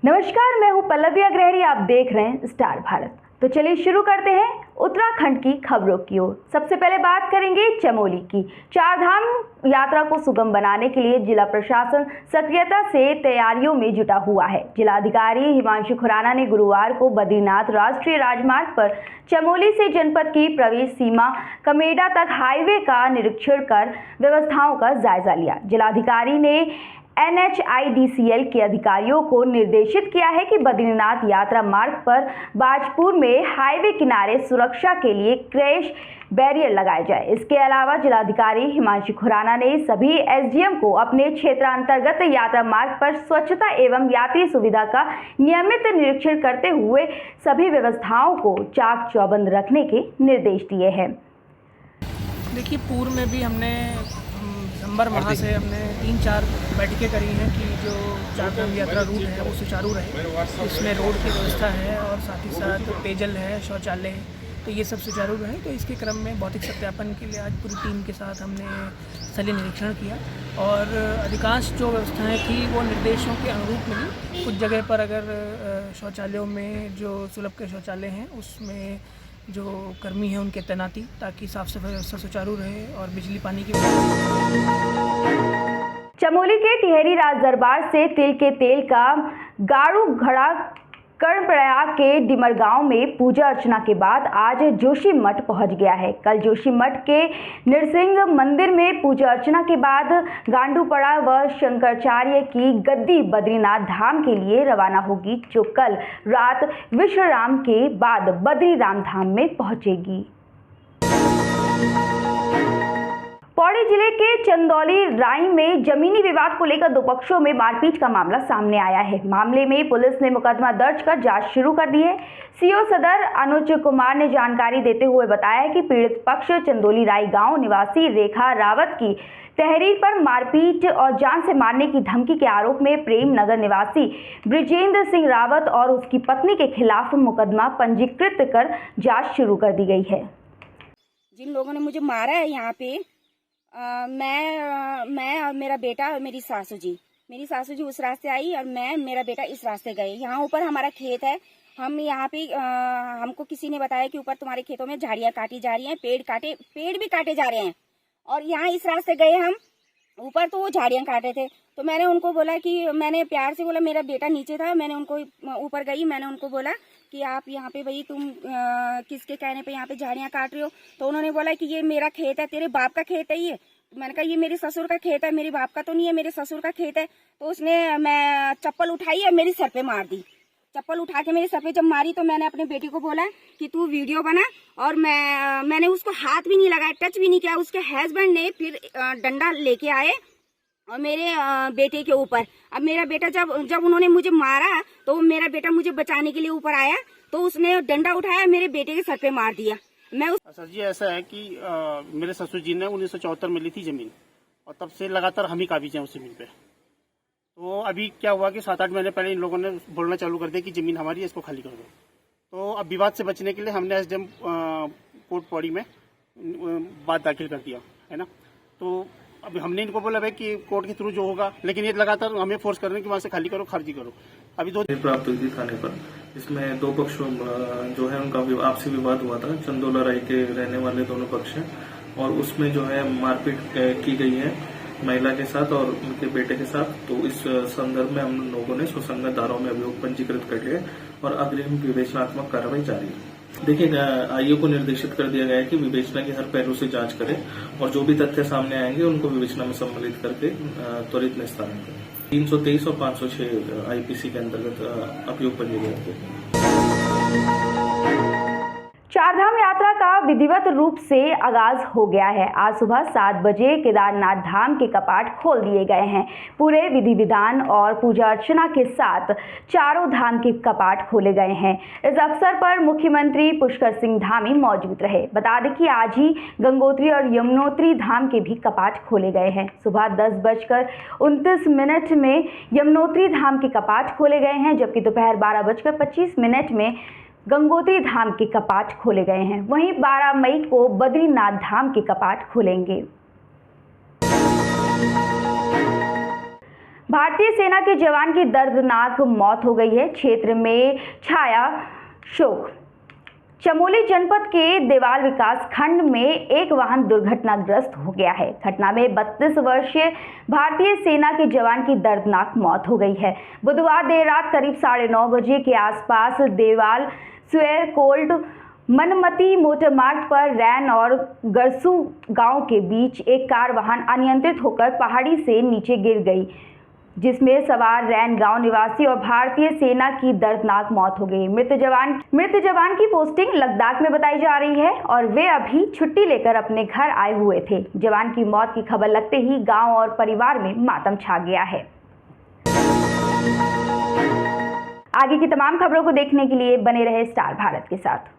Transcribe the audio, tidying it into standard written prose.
नमस्कार, मैं हूं पल्लवी अग्रहरी। आप देख रहे हैं स्टार भारत। तो चलिए शुरू करते हैं उत्तराखंड की खबरों की ओर। सबसे पहले बात करेंगे चमोली की। चार धाम यात्रा को सुगम बनाने के लिए जिला प्रशासन सक्रियता से तैयारियों में जुटा हुआ है। जिलाधिकारी हिमांशु खुराना ने गुरुवार को बद्रीनाथ राष्ट्रीय राजमार्ग पर चमोली से जनपद की प्रवेश सीमा कमेडा तक हाईवे का निरीक्षण कर व्यवस्थाओं का जायजा लिया। जिलाधिकारी ने NHIDCL के अधिकारियों को निर्देशित किया है कि बद्रीनाथ यात्रा मार्ग पर बाजपुर में हाईवे किनारे सुरक्षा के लिए क्रैश बैरियर लगाए जाए। इसके अलावा जिलाधिकारी हिमांशु खुराना ने सभी SDM को अपने क्षेत्रांतर्गत यात्रा मार्ग पर स्वच्छता एवं यात्री सुविधा का नियमित निरीक्षण करते हुए सभी व्यवस्थाओं को चाक चौबंद रखने के निर्देश दिए हैं। देखिए, पूर्व में भी हमने दिसंबर माह से हमने 3-4 बैठकें करी हैं कि जो चारधाम यात्रा रूट है वो सुचारू रहे। इसमें रोड की व्यवस्था है और साथ ही साथ पेयजल है, शौचालय है, तो ये सब सुचारू रहे। तो इसके क्रम में भौतिक सत्यापन के लिए आज पूरी टीम के साथ हमने स्थलीय निरीक्षण किया और अधिकांश जो व्यवस्थाएं थी वो निर्देशों के अनुरूप मिली। कुछ जगह पर अगर शौचालयों में जो सुलभ के शौचालय हैं उसमें जो कर्मी हैं उनके तैनाती, ताकि साफ सफाई व्यवस्था सुचारू रहे और बिजली पानी की। चमोली के टिहरी राज दरबार से तिल के तेल का गाड़ू घड़ा कर्णप्रयाग के डिमर गांव में पूजा अर्चना के बाद आज जोशी मठ पहुंच गया है। कल जोशी मठ के नृसिंह मंदिर में पूजा अर्चना के बाद गांडूपड़ा व शंकराचार्य की गद्दी बद्रीनाथ धाम के लिए रवाना होगी, जो कल रात विश्राम के बाद बद्रीराम धाम में पहुंचेगी। पौड़ी जिले के चंदौली राई में जमीनी विवाद को लेकर दो पक्षों में मारपीट का मामला सामने आया है। मामले में पुलिस ने मुकदमा दर्ज कर जांच शुरू कर दी है। CO सदर अनुज कुमार ने जानकारी देते हुए बताया कि पीड़ित पक्ष चंदौली राई गांव निवासी रेखा रावत की तहरीर पर मारपीट और जान से मारने की धमकी के आरोप में प्रेम नगर निवासी ब्रिजेंद्र सिंह रावत और उसकी पत्नी के खिलाफ मुकदमा पंजीकृत कर जाँच शुरू कर दी गई है। जिन लोगों ने मुझे मारा है यहाँ पे मैं और मेरा बेटा और मेरी सासू जी उस रास्ते आई और मेरा बेटा इस रास्ते गए। यहाँ ऊपर हमारा खेत है। हम यहाँ पे हमको किसी ने बताया कि ऊपर तुम्हारे खेतों में झाड़ियाँ काटी जा रही हैं, पेड़ भी काटे जा रहे हैं। और यहाँ इस रास्ते गए हम ऊपर, तो वो झाड़ियाँ काटे थे। तो मैंने उनको बोला कि मैंने प्यार से बोला, मेरा बेटा नीचे था, मैंने उनको ऊपर गई, मैंने उनको बोला कि आप यहाँ पे भाई तुम किसके कहने पे यहाँ पे झाड़ियाँ काट रहे हो। तो उन्होंने बोला कि ये मेरा खेत है, तेरे बाप का खेत है ये। मैंने कहा ये मेरे ससुर का खेत है, मेरे बाप का तो नहीं है, मेरे ससुर का खेत है। तो उसने मैं चप्पल उठाई और मेरी सर पे मार दी। चप्पल उठा के मेरे सर पे जब मारी तो मैंने अपने बेटी को बोला कि तू वीडियो बना, और मैंने उसको हाथ भी नहीं लगाया, टच भी नहीं किया। उसके हस्बैंड ने फिर डंडा लेके आए और मेरे बेटे के ऊपर। अब मेरा बेटा जब उन्होंने मुझे मारा तो मेरा बेटा मुझे बचाने के लिए ऊपर आया, तो उसने डंडा उठाया, मेरे बेटे के सर पे मार दिया। सर जी, ऐसा है कि मेरे ससुर जी ने 1974 में ली थी जमीन, और तब से लगातार हम ही काबिज हैं उस जमीन पे। तो अभी क्या हुआ कि 7-8 महीने पहले इन लोगों ने बोलना चालू कर दिया कि जमीन हमारी है, इसको खाली कर दो। तो अब विवाद से बचने के लिए हमने SDM कोर्ट पौड़ी में बात दाखिल कर दिया है ना। तो अभी हमने इनको बोला भाई कि कोर्ट के थ्रू जो होगा, लेकिन ये लगातार हमें फोर्स कर रहे हैं कि वहाँ से खाली करो, खारिजी करो। अभी 2 प्राप्त हुई थी थाने पर। इसमें दो पक्षों जो है उनका आपसी विवाद हुआ था। चंदौला राई के रहने वाले दोनों पक्ष हैं और उसमें जो है मारपीट की गई है महिला के साथ और उनके बेटे के साथ। तो इस संदर्भ में हम लोगों ने सुसंगत धाराओं में अभियोग पंजीकृत कर लिए और अग्रिम विवेचनात्मक कार्रवाई जारी है। देखिए, आयोग को निर्देशित कर दिया गया है कि विवेचना की हर पहलू से जांच करें और जो भी तथ्य सामने आएंगे उनको विवेचना में सम्मिलित करके त्वरित निस्तारण करें। 323 और 506 IPC के अंतर्गत अभियोग पंजीकृत है। चारधाम यात्रा का विधिवत रूप से आगाज हो गया है। आज सुबह 7 बजे केदारनाथ धाम के कपाट खोल दिए गए हैं। पूरे विधि विधान और पूजा अर्चना के साथ चारों धाम के कपाट खोले गए हैं। इस अवसर पर मुख्यमंत्री पुष्कर सिंह धामी मौजूद रहे। बता दें कि आज ही गंगोत्री और यमुनोत्री धाम के भी कपाट खोले गए हैं। सुबह 10:29 में यमुनोत्री धाम के कपाट खोले गए हैं, जबकि दोपहर 12:25 में गंगोत्री धाम के कपाट खोले गए हैं। वहीं 12 मई को बद्रीनाथ धाम के कपाट खुलेंगे। भारतीय सेना के जवान की दर्दनाक मौत हो गई है। क्षेत्र में छाया शोक। चमोली जनपद के देवाल विकास खंड में एक वाहन दुर्घटनाग्रस्त हो गया है। घटना में 32 वर्षीय भारतीय सेना के जवान की दर्दनाक मौत हो गई है। बुधवार देर रात करीब 9:30 बजे के आसपास देवाल स्वेर कोल्ड मनमती मोटर मार्ग पर रैन और गरसू गांव के बीच एक कार वाहन अनियंत्रित होकर पहाड़ी से नीचे गिर गई, जिसमें सवार रैन गांव निवासी और भारतीय सेना की दर्दनाक मौत हो गई। मृत जवान की पोस्टिंग लद्दाख में बताई जा रही है और वे अभी छुट्टी लेकर अपने घर आए हुए थे। जवान की मौत की खबर लगते ही गांव और परिवार में मातम छा गया है। आगे की तमाम खबरों को देखने के लिए बने रहे स्टार भारत के साथ।